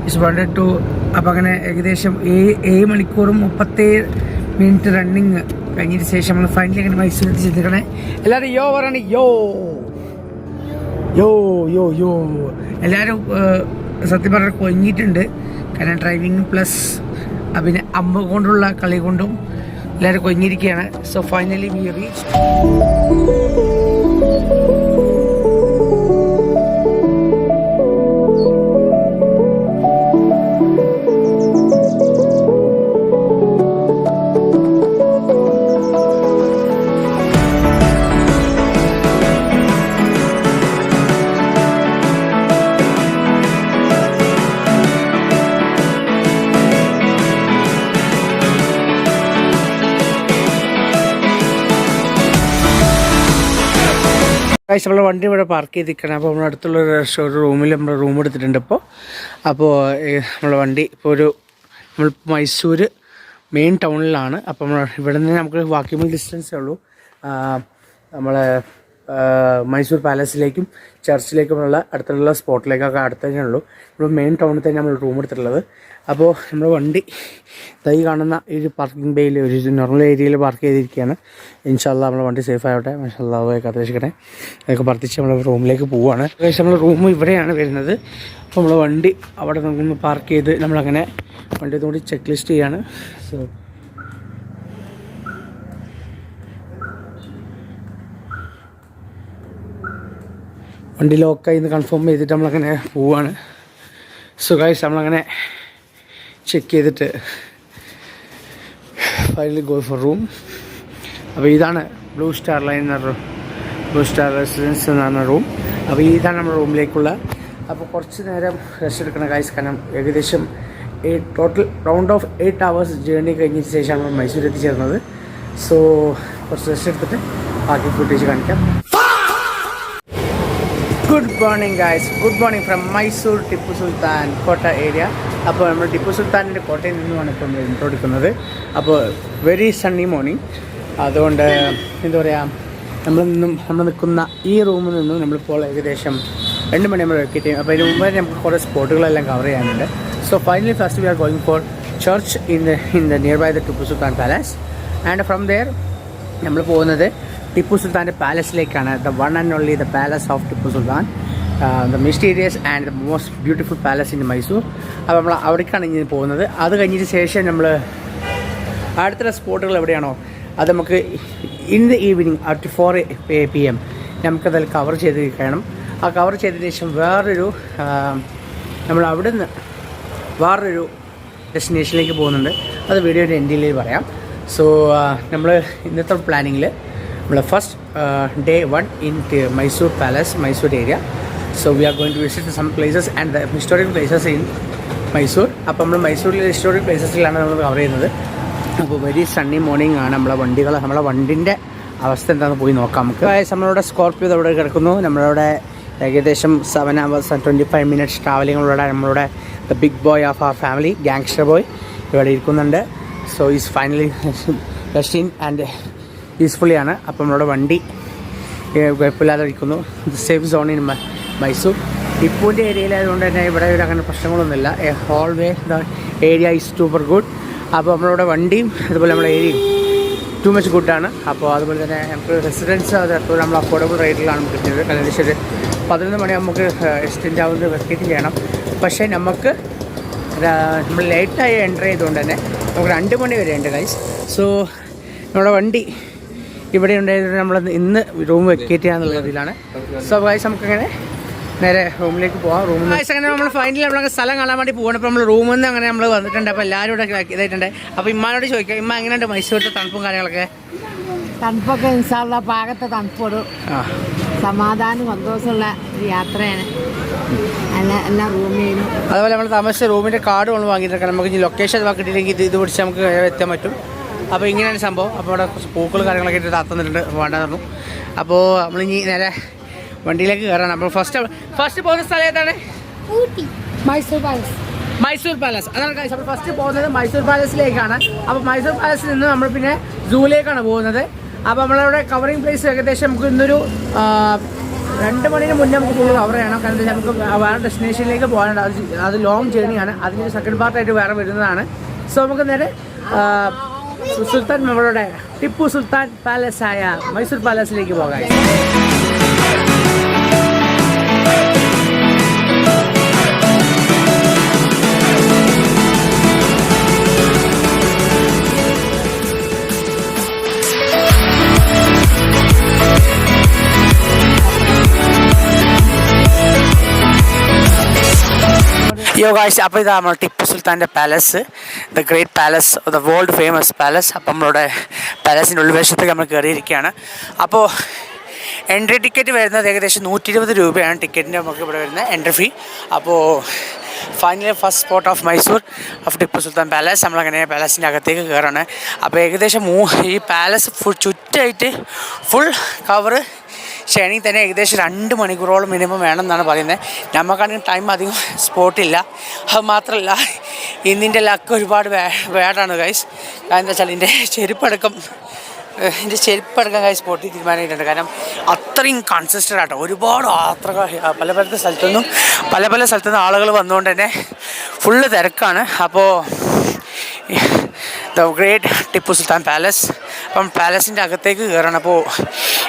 it's 1 to അപ്പോൾ അങ്ങനെ ഏകദേശം 7 മണിക്കൂറും 37 മിനിറ്റ് റണ്ണിങ് കഴിഞ്ഞതിന് ശേഷം നമ്മൾ ഫൈനലി അങ്ങനെ മൈസൂർ എത്തിച്ചെത്തിക്കണേ. എല്ലാവരും യോ പറയണേ, യോ യോ യോ യോ. എല്ലാവരും സത്യം പറഞ്ഞാൽ കൊഞ്ഞിട്ടുണ്ട്. കാരണം ഡ്രൈവിങ് പ്ലസ് പിന്നെ അമ്മ കൊണ്ടുള്ള കളി കൊണ്ടും എല്ലാവരും കൊഞ്ഞിരിക്കുകയാണ്. So finally we reach. നമ്മളെ വണ്ടി ഇവിടെ പാർക്ക് ചെയ്തിരിക്കണം. അപ്പോൾ നമ്മുടെ അടുത്തുള്ള ഒരു റൂമിൽ നമ്മൾ റൂം എടുത്തിട്ടുണ്ട് ഇപ്പോൾ. അപ്പോൾ നമ്മളെ വണ്ടി ഇപ്പോൾ നമ്മൾ മൈസൂർ മെയിൻ ടൗണിലാണ്. അപ്പോൾ നമ്മൾ ഇവിടെ നിന്ന് നമുക്ക് വാക്കിബിൾ ഡിസ്റ്റൻസേ ഉള്ളൂ നമ്മളെ മൈസൂർ പാലസിലേക്കും ചർച്ചിലേക്കുമുള്ള അടുത്തുള്ള സ്പോട്ടിലേക്കൊക്കെ അടുത്ത് തന്നെ ഉള്ളൂ. നമ്മൾ മെയിൻ ടൗണിൽ തന്നെ നമ്മൾ റൂം എടുത്തിട്ടുള്ളത്. അപ്പോൾ നമ്മൾ വണ്ടി തൈ കാണുന്ന ഈ ഒരു പാർക്കിംഗ് ബേയിൽ ഒരു നോർമൽ ഏരിയയിൽ പാർക്ക് ചെയ്തിരിക്കുകയാണ്. ഇൻഷാല്ലാ നമ്മളെ വണ്ടി സേഫ് ആവട്ടെ, മാഷാല്ലാഹ് കാത്തിരക്ഷിക്കട്ടെ. അതൊക്കെ പ്രാർത്ഥിച്ച് നമ്മൾ റൂമിലേക്ക് പോവുകയാണ്. ഏകദേശം നമ്മൾ റൂം ഇവിടെയാണ് വരുന്നത്. അപ്പോൾ നമ്മൾ വണ്ടി അവിടെ നമുക്കൊന്ന് പാർക്ക് ചെയ്ത് നമ്മളങ്ങനെ വണ്ടി കൂടി ചെക്ക് ലിസ്റ്റ് ചെയ്യാണ്. സോ വണ്ടി ലോക്കായി എന്ന് കൺഫേം ചെയ്തിട്ട് നമ്മളങ്ങനെ പോവുകയാണ്. സോ ഗൈസ് നമ്മളങ്ങനെ ചെക്ക് ചെയ്തിട്ട് ഫൈനലി ഗോ ഫോർ റൂം. അപ്പോൾ ഇതാണ് ബ്ലൂ സ്റ്റാർ റെസിഡൻസ് എന്ന് പറഞ്ഞ റൂം. അപ്പോൾ ഇതാണ് നമ്മുടെ റൂമിലേക്കുള്ള. അപ്പോൾ കുറച്ച് നേരം റെസ്റ്റ് എടുക്കണം ഗൈസ്. കാരണം ഏകദേശം total round of 8 hours journey കഴിഞ്ഞതിന് ശേഷമാണ് നമ്മൾ മൈസൂർ എത്തിച്ചേർന്നത്. സോ കുറച്ച് റെസ്റ്റ് എടുത്തിട്ട് ബാക്കി ഫുട്ടേജ് കാണിക്കാം. Good morning guys, good morning from Mysore Tipu Sultan കോട്ട ഏരിയ. അപ്പോൾ നമ്മൾ ടിപ്പു സുൽത്താനിൻ്റെ കോട്ടയിൽ നിന്നുമാണ് ഇപ്പോൾ നമ്മൾ ഇൻട്രോ എടുക്കുന്നത്. അപ്പോൾ വെരി സണ്ണി മോർണിംഗ്. അതുകൊണ്ട് എന്താ പറയുക, നമ്മൾ നിൽക്കുന്ന ഈ റൂമിൽ നിന്നും നമ്മളിപ്പോൾ ഏകദേശം 2 മണി നമ്മൾ വെക്കേറ്റ് ചെയ്യും. അപ്പോൾ ഇതിന് മുമ്പേ നമുക്ക് കുറേ സ്പോട്ടുകളെല്ലാം കവർ ചെയ്യാനുണ്ട്. So finally first we are going for church in the nearby the Tipu Sultan palace. And from there നമ്മൾ പോകുന്നത് ടിപ്പു സുൽത്താൻ്റെ പാലസിലേക്കാണ്. The one and only the palace of Tipu Sultan, the mysterious and the most beautiful palace in Mysore. അപ്പോൾ നമ്മൾ അവിടേക്കാണ് ഇനി പോകുന്നത്. അത് കഴിഞ്ഞതിന് ശേഷം നമ്മൾ അടുത്തുള്ള സ്പോട്ടുകൾ എവിടെയാണോ അത് നമുക്ക് in the evening at 4 PM നമുക്കതിൽ കവർ ചെയ്ത് കഴിയണം. ആ കവർ ചെയ്തതിന് ശേഷം വേറൊരു നമ്മൾ അവിടുന്ന് വേറൊരു ഡെസ്റ്റിനേഷനിലേക്ക് പോകുന്നുണ്ട്. അത് വീഡിയോയുടെ എൻഡിൽ പറയാം. സോ നമ്മൾ ഇന്നത്തെ പ്ലാനിങ്ങിൽ നമ്മൾ first day 1 in Mysore Palace, Mysore area. So we are going to visit some places and the historical places in Mysore. അപ്പോൾ നമ്മൾ മൈസൂരിലെ ഹിസ്റ്റോറിക് പ്ലേസസിലാണ് നമ്മൾ കവർ ചെയ്യുന്നത്. അപ്പോൾ വെരി സണ്ണി മോർണിംഗ് ആണ്. നമ്മളെ വണ്ടിൻ്റെ അവസ്ഥ എന്താണെന്ന് പോയി നോക്കാം നമുക്ക്. നമ്മളുടെ സ്കോർപ്പിയോ അവിടെ കിടക്കുന്നു. നമ്മളവിടെ ഏകദേശം 7 hours and 25 minutes ട്രാവലിങ്ങിലൂടെ നമ്മളുടെ the big boy of our family gangster boy ഇവിടെ ഇരിക്കുന്നുണ്ട്. So is finally resting and peacefully ആണ്. അപ്പോൾ നമ്മളുടെ വണ്ടി കുഴപ്പമില്ലാതെ ഇരിക്കുന്നു. Safe zone in Mysore. ടിപ്പുവിൻ്റെ ഏരിയയിലായതുകൊണ്ട് തന്നെ ഇവിടെ അങ്ങനെ പ്രശ്നങ്ങളൊന്നുമില്ല. Always the area is super good. അപ്പോൾ നമ്മളുടെ വണ്ടിയും അതുപോലെ നമ്മുടെ ഏരിയയും ടു മച്ച് ഗുഡാണ്. അപ്പോൾ അതുപോലെ തന്നെ നമുക്ക് റെസിഡൻസ് അത് എപ്പോഴും നമ്മൾ അഫോർഡബിൾ റേറ്റിലാണ് കിട്ടിയത്. കാരണം വെച്ചാൽ 11 മണി നമുക്ക് എക്സ്റ്റെൻഡ് ആവുന്നത് വെക്കേറ്റ് ചെയ്യണം. പക്ഷേ നമ്മൾ ലേറ്റായി എൻ്റർ ചെയ്തുകൊണ്ട് തന്നെ നമുക്ക് 2 മണി വരെ ഉണ്ട് ഗൈസ്. സോ നമ്മുടെ വണ്ടി ഇവിടെ ഉണ്ടായത് നമ്മൾ ഇന്ന് റൂം വെക്കേറ്റ് ചെയ്യാന്നുള്ള ഇതിലാണ്. സോ ഗൈസ് നമുക്കങ്ങനെ നേരെ റൂമിലേക്ക് പോകാം. അങ്ങനെ നമ്മൾ ഫൈനലി നമ്മളങ്ങനെ സ്ഥലം കാണാൻ വേണ്ടി പോകണം. അപ്പോൾ നമ്മൾ റൂമിൽ നിന്ന് അങ്ങനെ നമ്മൾ വന്നിട്ടുണ്ട്. അപ്പോൾ എല്ലാവരും ഇവിടെ ഇതായിട്ടുണ്ട്. അപ്പോൾ ഇമ്മാനോട് ചോദിക്കാം, ഇമ്മ എങ്ങനെയുണ്ട് മൈസൂരിലെ തണുപ്പും കാര്യങ്ങളൊക്കെ? തണുപ്പൊക്കെ ഇൻഷാള്ള പാകത്തെ തണുപ്പൊരു സമാധാനം സന്തോഷമുള്ള ഒരു യാത്രയാണ്. എല്ലാ റൂമിലും അതുപോലെ നമ്മൾ താമസിച്ച റൂമിൻ്റെ കാർഡ് നമ്മൾ വാങ്ങിയിട്ടുണ്ട്. നമുക്ക് ഇനി ലൊക്കേഷൻ കിട്ടിയില്ലെങ്കിൽ ഇത് പിടിച്ച് നമുക്ക് എത്താൻ പറ്റും. അപ്പോൾ ഇങ്ങനെയാണ് സംഭവം. അപ്പോൾ ഇവിടെ കുറച്ച് പൂക്കൾ കാര്യങ്ങളൊക്കെ ഇട്ട് താത്തുന്നുണ്ട്, വേണ്ടെന്ന് പറഞ്ഞു. അപ്പോൾ നമ്മളിനി നേരെ വണ്ടിയിലേക്ക് കയറാണ്. അപ്പോൾ ഫസ്റ്റ് പോകുന്ന സ്ഥലം ഏതാണ്? മൈസൂർ പാലസ്. അതാണ് കാര്യം. അപ്പോൾ ഫസ്റ്റ് പോകുന്നത് മൈസൂർ പാലസിലേക്കാണ്. അപ്പോൾ മൈസൂർ പാലസിൽ നിന്ന് നമ്മൾ പിന്നെ സൂവിലേക്കാണ് പോകുന്നത്. അപ്പോൾ നമ്മളവിടെ കവറിങ് പ്ലേസ് ഏകദേശം നമുക്ക് ഇന്നൊരു 2 മണിന് മുന്നേ നമുക്ക് ഫുള്ള് കവർ ചെയ്യണം. കാരണം നമുക്ക് വേറെ ഡെസ്റ്റിനേഷനിലേക്ക് പോകാനുണ്ട്. അത് ലോങ് ജേർണിയാണ്. അതിൻ്റെ സെക്കൻഡ് പാർട്ടായിട്ട് വേറെ വരുന്നതാണ്. സോ നമുക്ക് നേരെ സുൽത്താൻ നമ്മളുടെ ടിപ്പു സുൽത്താൻ പാലസായ മൈസൂർ പാലസിലേക്ക് പോകാം. യോ ഗായ്സ്, അപ്പോൾ ഇതാ നമ്മൾ ടിപ്പു സുൽത്താൻ്റെ palace, the great palace, the world famous palace. അപ്പം നമ്മളുടെ പാലസിൻ്റെ ഉൾവശത്തേക്ക് നമ്മൾ കയറിയിരിക്കുകയാണ്. അപ്പോൾ എൻട്രി ടിക്കറ്റ് വരുന്നത് ഏകദേശം 120 രൂപയാണ് ടിക്കറ്റിൻ്റെ നമുക്ക് ഇവിടെ വരുന്ന എൻട്രി ഫീ. അപ്പോൾ finally first spot of Mysore of Tipu Sultan palace. നമ്മളങ്ങനെ പാലസിൻ്റെ അകത്തേക്ക് കയറാണ്. അപ്പോൾ ഏകദേശം ഈ പാലസ് ചുറ്റായിട്ട് ഫുൾ കവറ് ക്ഷണിക്ക് തന്നെ ഏകദേശം 2 മണിക്കൂറോളം മിനിമം വേണമെന്നാണ് പറയുന്നത്. നമുക്കാണെങ്കിൽ ടൈം അധികം സ്പോട്ടില്ല. അത് മാത്രമല്ല ഇന്നിൻ്റെ ലക്ക് ഒരുപാട് വേടാണ് ഗൈസ്. കാരണം എന്താ വെച്ചാൽ എൻ്റെ ചെരുപ്പടക്കം ഗൈസ് സ്പോട്ടിൽ തീരുമാനമായിട്ടുണ്ട്. കാരണം അത്രയും കൺസിസ്റ്റൻ്റ് ആട്ടോ. ഒരുപാട് പല സ്ഥലത്തുനിന്നും ആളുകൾ വന്നുകൊണ്ട് തന്നെ ഫുള്ള് തിരക്കാണ്. അപ്പോൾ the great Tipu Sultan palace. അപ്പം പാലസിൻ്റെ അകത്തേക്ക് കയറണം. അപ്പോൾ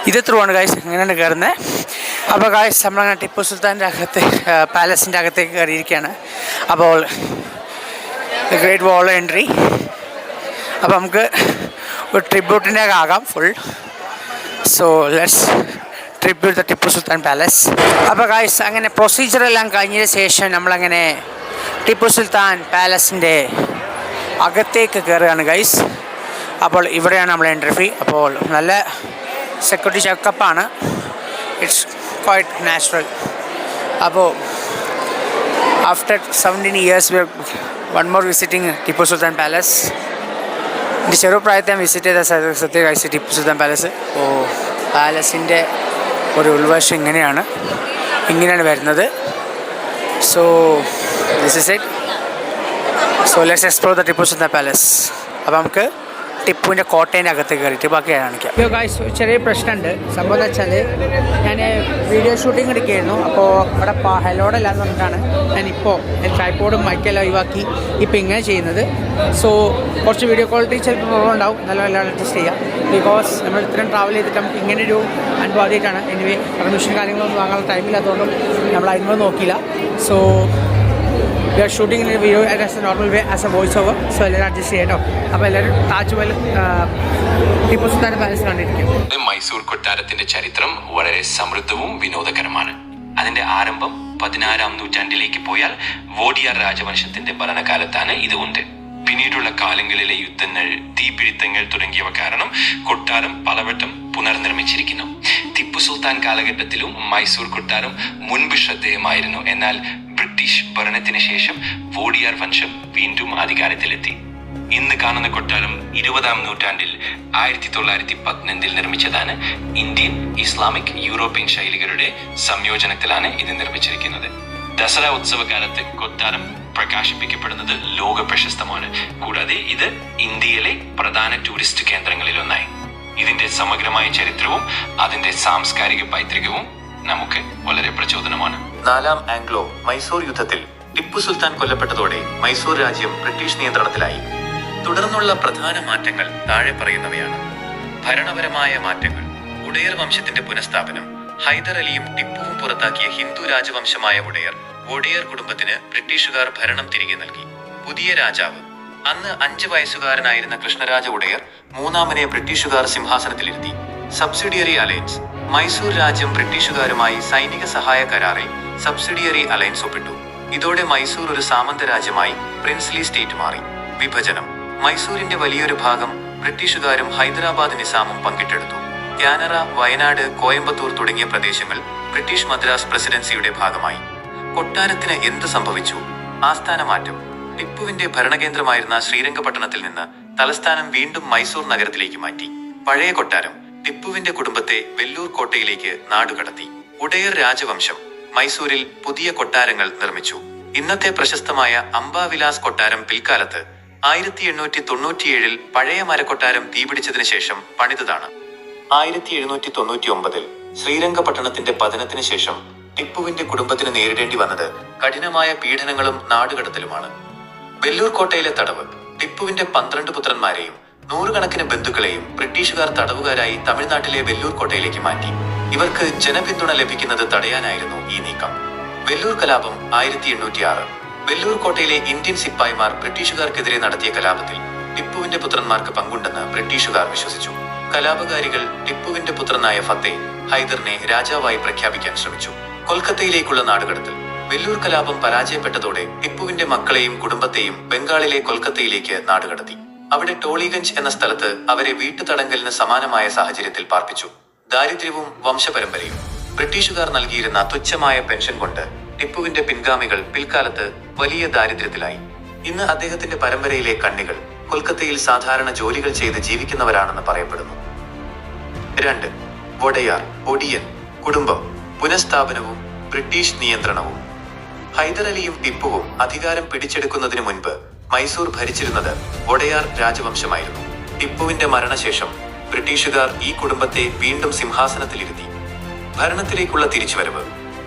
ഇത് ത്രൂ ആണ് ഗൈസ് ഇങ്ങനെയാണ് കയറുന്നത്. അപ്പോൾ ഗൈസ് നമ്മളങ്ങനെ ടിപ്പു സുൽത്താൻ്റെ പാലസിൻ്റെ അകത്തേക്ക് കയറിയിരിക്കുകയാണ്. അപ്പോൾ ദ ഗ്രേറ്റ് വാൾ എൻട്രി. അപ്പോൾ നമുക്ക് ഒരു ട്രിബ്യൂട്ടിൻ്റെ ആകാം full. So let's tribute the Tipu Sultan palace. അപ്പോൾ ഗൈസ് അങ്ങനെ പ്രൊസീജിയറെല്ലാം കഴിഞ്ഞതിന് ശേഷം നമ്മളങ്ങനെ ടിപ്പു സുൽത്താൻ പാലസിൻ്റെ അകത്തേക്ക് കയറുകയാണ് ഗൈസ്. അപ്പോൾ ഇവിടെയാണ് നമ്മൾ എൻട്രി ഫീ. അപ്പോൾ നല്ല സെക്യൂരിറ്റി ചെക്കപ്പാണ്. It's quite natural. അപ്പോൾ after 17 years we are one more visiting Tipu Sultan palace. എൻ്റെ ചെറുപ്രായത്തെ ഞാൻ വിസിറ്റ് ചെയ്ത സത്യ ഗൈസ് ടിപ്പു സുൽത്താൻ പാലസ്. അപ്പോൾ പാലസിൻ്റെ ഒരു ഉൾവശം ഇങ്ങനെയാണ് വരുന്നത്. So this is it. So let's explore the Tipu Sultan palace. അപ്പോൾ നമുക്ക് ടിപ്പുവിൻ്റെ കോട്ടേൻ്റെ അകത്ത് കയറിയിട്ട് ബാക്കി കാണിക്കാം. ഗൈസ് ചെറിയ പ്രശ്നമുണ്ട്. സംഭവം എന്ന് വെച്ചാൽ ഞാൻ വീഡിയോ ഷൂട്ടിംഗ് എടുക്കുകയായിരുന്നു. അപ്പോൾ അവിടെ ഹെലോഡല്ലാന്ന് പറഞ്ഞിട്ടാണ് ഞാനിപ്പോൾ ട്രൈപോഡും മൈക്കെല്ലാം ഒഴിവാക്കി ഇപ്പോൾ ഇങ്ങനെ ചെയ്യുന്നത്. സോ കുറച്ച് വീഡിയോ ക്വാളിറ്റി ചിലപ്പോൾ കുറവുണ്ടാവും. നല്ല അഡ്ജസ്റ്റ് ചെയ്യാം. ബിക്കോസ് നമ്മൾ ഇത്രയും ട്രാവൽ ചെയ്തിട്ട് നമുക്ക് ഇങ്ങനൊരു അനുഭവം ആദ്യമായിട്ടാണ്. എനിവേ പെർമിഷൻ കാര്യങ്ങളൊന്നും വാങ്ങാനുള്ള ടൈമില്ലാത്തതുകൊണ്ടും നമ്മൾ അതിനൊന്നും നോക്കിയില്ല. So we are shooting in a video as a normal way as a voice over. So എല്ലാവരും അഡ്ജസ്റ്റ് ചെയ്യാം കേട്ടോ. അപ്പോൾ എല്ലാവരും താജ്മഹൽ ടിപ്പു സുൽത്താൻ പാലസ് കണ്ടിരിക്കും. മൈസൂർ കൊട്ടാരത്തിന്റെ ചരിത്രം വളരെ സമൃദ്ധവും വിനോദകരമാണ്. അതിന്റെ ആരംഭം 16-ാം നൂറ്റാണ്ടിലേക്ക് പോയാൽ വോഡിയാർ രാജവംശത്തിന്റെ ഭരണകാലത്താണ് ഇത് ഉണ്ട്. പിന്നീടുള്ള കാലങ്ങളിലെ യുദ്ധങ്ങൾ, തീപിടുത്തങ്ങൾ തുടങ്ങിയവ കാരണം കൊട്ടാരം പലവട്ടം പുനർനിർമ്മിച്ചിരിക്കുന്നു. ടിപ്പു സുൽത്താൻ കാലഘട്ടത്തിലും മൈസൂർ കൊട്ടാരം മുൻപ് ശ്രദ്ധേയമായിരുന്നു. എന്നാൽ ബ്രിട്ടീഷ് ഭരണത്തിന് ശേഷം വോഡിയാർ വംശം വീണ്ടും അധികാരത്തിലെത്തി. ഇന്ന് കാണുന്ന കൊട്ടാരം 20-ാം നൂറ്റാണ്ടിൽ 1915 നിർമ്മിച്ചതാണ്. ഇന്ത്യൻ, ഇസ്ലാമിക്, യൂറോപ്യൻ ശൈലികളുടെ സംയോജനത്തിലാണ് ഇത് നിർമ്മിച്ചിരിക്കുന്നത്. ദസറ ഉത്സവകാലത്ത് കൊട്ടാരം പ്രകാശിപ്പിക്കപ്പെടുന്നത് ലോക പ്രശസ്തമാണ്. കൂടാതെ ഇത് ഇന്ത്യയിലെ പ്രധാന ടൂറിസ്റ്റ് കേന്ദ്രങ്ങളിൽ ഒന്നായി. ഇതിന്റെ സമഗ്രമായ ചരിത്രവും അതിന്റെ സാംസ്കാരിക പൈതൃകവും നമുക്ക് വളരെ പ്രചോദനമാണ്. 4-ാം ആംഗ്ലോ മൈസൂർ യുദ്ധത്തിൽ ടിപ്പു സുൽത്താൻ കൊല്ലപ്പെട്ടതോടെ മൈസൂർ രാജ്യം ബ്രിട്ടീഷ് നിയന്ത്രണത്തിലായി. തുടർന്നുള്ള പ്രധാന മാറ്റങ്ങൾ താഴെ പറയുന്നവയാണ്. ഭരണപരമായ മാറ്റങ്ങൾ: ഉഡയർ വംശത്തിന്റെ പുനഃസ്ഥാപനം. ഹൈദർ അലിയും ടിപ്പുവും പുറത്താക്കിയ ഹിന്ദു രാജവംശമായ ഒഡയർ കുടുംബത്തിന് ബ്രിട്ടീഷുകാർ ഭരണം തിരികെ നൽകി. പുതിയ രാജാവ്: അന്ന് 5 വയസ്സുകാരനായിരുന്ന കൃഷ്ണരാജ ഒഡയർ മൂന്നാമനെ ബ്രിട്ടീഷുകാർ സിംഹാസനത്തിലിരുത്തി. സബ്സിഡിയറി അലയൻസ്: മൈസൂർ രാജ്യം ബ്രിട്ടീഷുകാരുമായി സൈനിക സഹായ കരാറിൽ സബ്സിഡിയറി അലയൻസ് ഒപ്പിട്ടു. ഇതോടെ മൈസൂർ ഒരു സാമന്ത രാജ്യമായി പ്രിൻസ്ലി സ്റ്റേറ്റ് മാറി. വിഭജനം: മൈസൂരിന്റെ വലിയൊരു ഭാഗം ബ്രിട്ടീഷുകാരും ഹൈദരാബാദ് നിസാമും പങ്കിട്ടെടുത്തു. കാനറ, വയനാട്, കോയമ്പത്തൂർ തുടങ്ങിയ പ്രദേശങ്ങൾ ബ്രിട്ടീഷ് മദ്രാസ് പ്രസിഡൻസിയുടെ ഭാഗമായി. കൊട്ടാരത്തിന് എന്ത് സംഭവിച്ചു? ആസ്ഥാന മാറ്റം: ടിപ്പുവിന്റെ ഭരണകേന്ദ്രമായിരുന്ന ശ്രീരംഗപട്ടണത്തിൽ നിന്ന് തലസ്ഥാനം വീണ്ടും മൈസൂർ നഗരത്തിലേക്ക് മാറ്റി. പഴയ കൊട്ടാരം ടിപ്പുവിന്റെ കുടുംബത്തെ വെല്ലൂർ കോട്ടയിലേക്ക് നാടുകടത്തി. ഉഡയർ രാജവംശം മൈസൂരിൽ പുതിയ കൊട്ടാരങ്ങൾ നിർമ്മിച്ചു. ഇന്നത്തെ പ്രശസ്തമായ അംബാവിലാസ് കൊട്ടാരം പിൽക്കാലത്ത് 1897 പഴയ മരക്കൊട്ടാരം തീപിടിച്ചതിന് ശേഷം പണിതതാണ്. 1799 ശ്രീരംഗപട്ടണത്തിന്റെ പതനത്തിന് ശേഷം ടിപ്പുവിന്റെ കുടുംബത്തിന് നേരിടേണ്ടി വന്നത് കഠിനമായ പീഡനങ്ങളും നാടുകടത്തലുമാണ്. വെല്ലൂർ കോട്ടയിലെ തടവ്: ടിപ്പുവിന്റെ 12 പുത്രന്മാരെയും 100 കണക്കിന് ബന്ധുക്കളെയും ബ്രിട്ടീഷുകാർ തടവുകാരായി തമിഴ്നാട്ടിലെ വെല്ലൂർ കോട്ടയിലേക്ക് മാറ്റി. ഇവർക്ക് ജനപിന്തുണ ലഭിക്കുന്നത് തടയാനായിരുന്നു ഈ നീക്കം. വെല്ലൂർ കലാപം 1806. വെല്ലൂർ കോട്ടയിലെ ഇന്ത്യൻ സിപ്പായിമാർ ബ്രിട്ടീഷുകാർക്കെതിരെ നടത്തിയ കലാപത്തിൽ ടിപ്പുവിന്റെ പുത്രന്മാർക്ക് പങ്കുണ്ടെന്ന് ബ്രിട്ടീഷുകാർ വിശ്വസിച്ചു. കലാപകാരികൾ ടിപ്പുവിന്റെ പുത്രനായ ഫത്തേ ഹൈദറിനെ രാജാവായി പ്രഖ്യാപിക്കാൻ ശ്രമിച്ചു. കൊൽക്കത്തയിലേക്കുള്ള നാടുകടത്തൽ: വെല്ലൂർ കലാപം പരാജയപ്പെട്ടതോടെ ടിപ്പുവിന്റെ മക്കളെയും കുടുംബത്തെയും ബംഗാളിലെ കൊൽക്കത്തയിലേക്ക് നാടുകടത്തി. അവിടെ ടോളിഗഞ്ച് എന്ന സ്ഥലത്ത് അവരെ വീട്ടുതടങ്കലിന് സമാനമായ സാഹചര്യത്തിൽ പാർപ്പിച്ചു. ദാരിദ്ര്യവും വംശപരമ്പരയും: ബ്രിട്ടീഷുകാർ നൽകിയിരുന്ന തുച്ഛമായ പെൻഷൻ കൊണ്ട് ടിപ്പുവിന്റെ പിൻഗാമികൾ പിൽക്കാലത്ത് വലിയ ദാരിദ്ര്യത്തിലായി. ഇന്ന് അദ്ദേഹത്തിന്റെ പരമ്പരയിലെ കണ്ണികൾ കൊൽക്കത്തയിൽ സാധാരണ ജോലികൾ ചെയ്ത് ജീവിക്കുന്നവരാണെന്ന് പറയപ്പെടുന്നു. 2. ഒഡിയൻ കുടുംബം: പുനഃസ്ഥാപനവും ബ്രിട്ടീഷ് നിയന്ത്രണവും. ഹൈദർ അലിയും ടിപ്പുവും അധികാരം പിടിച്ചെടുക്കുന്നതിന് മുൻപ് മൈസൂർ ഭരിച്ചിരുന്നത് ഒഡയാർ രാജവംശമായിരുന്നു. ടിപ്പുവിന്റെ മരണശേഷം ബ്രിട്ടീഷുകാർ ഈ കുടുംബത്തെ വീണ്ടും സിംഹാസനത്തിലിരുത്തി. ഭരണത്തിലേക്കുള്ള തിരിച്ചുവരവ്: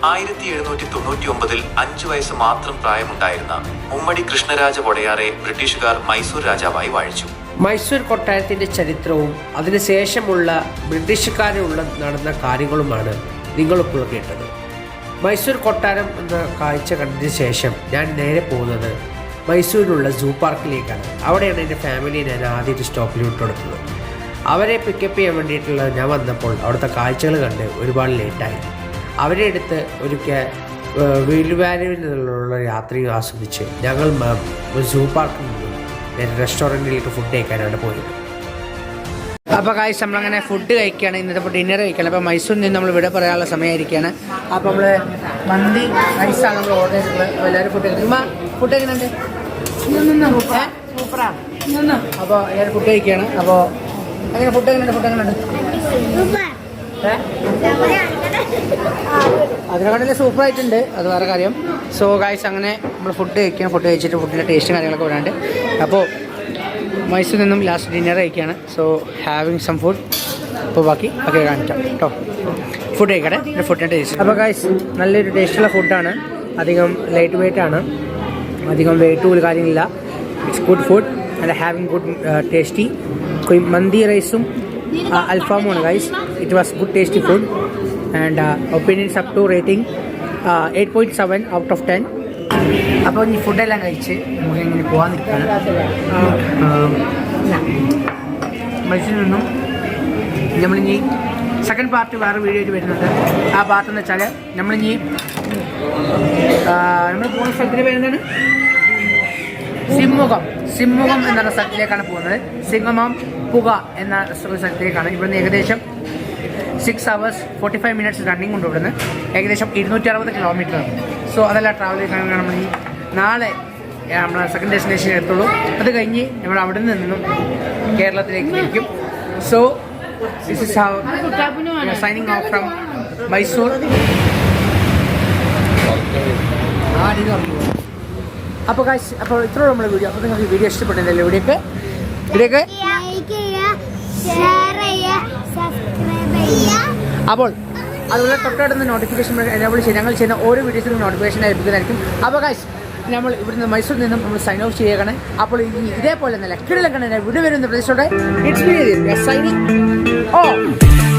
1799 5 വയസ്സ് മാത്രം പ്രായമുണ്ടായിരുന്ന മുമ്മടി കൃഷ്ണരാജ ഒഡയാറെ ബ്രിട്ടീഷുകാർ മൈസൂർ രാജാവായി വാഴിച്ചു. മൈസൂർ കൊട്ടാരത്തിൻ്റെ ചരിത്രവും അതിനുശേഷമുള്ള ബ്രിട്ടീഷുകാരുള്ള നടന്ന കാര്യങ്ങളുമാണ് നിങ്ങളിപ്പോൾ കേട്ടത്. മൈസൂർ കൊട്ടാരം എന്ന കാഴ്ച കണ്ടതിന് ശേഷം ഞാൻ നേരെ പോകുന്നത് മൈസൂരിലുള്ള സൂ പാർക്കിലേക്കാണ്. അവിടെയാണ് എൻ്റെ ഫാമിലിയെ ഞാൻ ആദ്യത്തെ സ്റ്റോപ്പിൽ വിട്ടുകൊടുത്തത്. അവരെ പിക്കപ്പ് ചെയ്യാൻ വേണ്ടിയിട്ടുള്ള ഞാൻ വന്നപ്പോൾ അവിടുത്തെ കാഴ്ചകൾ കണ്ട് ഒരുപാട് ലേറ്റായി. അവരെ അടുത്ത് ഒരു വീൽ വാല്യൂവിൽ നിന്നുള്ള യാത്രയും ആസ്വദിച്ച് ഞങ്ങൾ സൂ പാർക്കിൽ നിന്നും റെസ്റ്റോറൻറ്റിലേക്ക് ഫുഡ് കഴിക്കാനാണ് പോയത്. അപ്പോൾ കാഴ്ച നമ്മളങ്ങനെ ഫുഡ് കഴിക്കുകയാണ്. ഇന്നത്തെ ഡിന്നർ കഴിക്കുകയാണ്. അപ്പോൾ മൈസൂരിൽ നിന്ന് നമ്മൾ ഇവിടെ പറയാനുള്ള സമയമായിരിക്കുകയാണ്. അപ്പോൾ നമ്മൾ മന്തി റൈസാണ് നമ്മൾ ഓർഡർ ചെയ്തിട്ടുള്ളത്. അപ്പോൾ എല്ലാവരും ഫുഡ് കഴിക്കും. ഫുഡ് കഴിക്കുന്നുണ്ട്, സൂപ്പറാണ്. അപ്പോൾ എല്ലാവരും ഫുഡ് കഴിക്കുകയാണ്. അപ്പോൾ അങ്ങനെ ഫുഡ് എങ്ങനെയുണ്ട്? അതിനെക്കാട്ടിൽ സൂപ്പറായിട്ടുണ്ട്, അത് വേറെ കാര്യം. സോ ഗായ്സ് അങ്ങനെ നമ്മൾ ഫുഡ് കഴിക്കുകയാണ്. ഫുഡ് കഴിച്ചിട്ട് ഫുഡിൻ്റെ ടേസ്റ്റും കാര്യങ്ങളൊക്കെ വരാണ്ട്. അപ്പോൾ മൈസൂരിൽ നിന്നും ലാസ്റ്റ് ഡിന്നർ കഴിക്കുകയാണ്. So having some food. അപ്പോൾ ബാക്കി കാണിക്കാം കേട്ടോ. ഫുഡ് കഴിക്കട്ടെ, ഫുഡിൻ്റെ ടേസ്റ്റ്. അപ്പോൾ ഗായ്സ് നല്ലൊരു ടേസ്റ്റുള്ള ഫുഡാണ്. അധികം ലൈറ്റ് വെയിറ്റ് ആണ്, അധികം വെയിറ്റ് കാര്യമില്ല. It's good food and having good tasty. മന്തി റൈസും അൽഫാമുമാണ് guys. It was good tasty food and opinions up to rating 8.7 out of 10. അപ്പോൾ ഈ ഫുഡെല്ലാം കഴിച്ച് നമുക്ക് ഇങ്ങനെ പോകാൻ നിൽക്കുകയാണ്. മൈസൂരിൽ നിന്നും നമ്മളിനി സെക്കൻഡ് പാർട്ട് വേറെ വീഡിയോ ആയിട്ട് വരുന്നുണ്ട്. ആ പാർട്ട് എന്ന് വെച്ചാൽ നമ്മളിനി നമ്മൾ പോകുന്ന സ്ഥലത്തിൻ്റെ പേരെന്താണ്? സിംമുഖം എന്ന സ്ഥലത്തിലേക്കാണ് പോകുന്നത്. സിംഗമം പുക എന്ന സ്ഥലത്തിലേക്കാണ്. ഇവിടുന്ന് ഏകദേശം 6 hours 45 minutes റണ്ണിങ് ഉണ്ട്. ഇവിടുന്ന് ഏകദേശം 260 kilometer. സോ അതെല്ലാം ട്രാവൽ ചെയ്താണ് നമ്മൾ ഈ നാളെ നമ്മൾ സെക്കൻഡ് ഡെസ്റ്റിനേഷൻ എത്തുള്ളൂ. അത് കഴിഞ്ഞ് നമ്മൾ അവിടെ നിന്നും കേരളത്തിലേക്ക് തിരിക്കും. So this is how signing off from Mysore. അപ്പോൾ അപ്പോൾ ഇത്രയുള്ള നമ്മുടെ വീഡിയോ. അപ്പോൾ നിങ്ങൾക്ക് വീഡിയോ ഇഷ്ടപ്പെട്ടില്ലല്ലോ? ഇവിടേക്ക് അപ്പോൾ അതുപോലെ തൊട്ടടുത്ത നോട്ടിഫിക്കേഷൻ എനേബിൾ ചെയ്ത് ഞങ്ങൾ ചെയ്യുന്ന ഓരോ വീഡിയോസിനും നോട്ടിഫിക്കേഷൻ ലഭിക്കുന്നതായിരിക്കും. അപ്പോൾ ഗൈസ് നമ്മൾ ഇവിടുന്ന് മൈസൂരിൽ നിന്നും നമ്മൾ സൈൻ ഓഫ് ചെയ്യുകയാണ്. അപ്പോൾ ഇതേപോലെ നല്ല കിടലക്കണ വീഡിയോ വരുന്ന പ്രദേശത്തോടെ ഇറ്റ്സ് മീ സൈനിങ് ഓഫ്.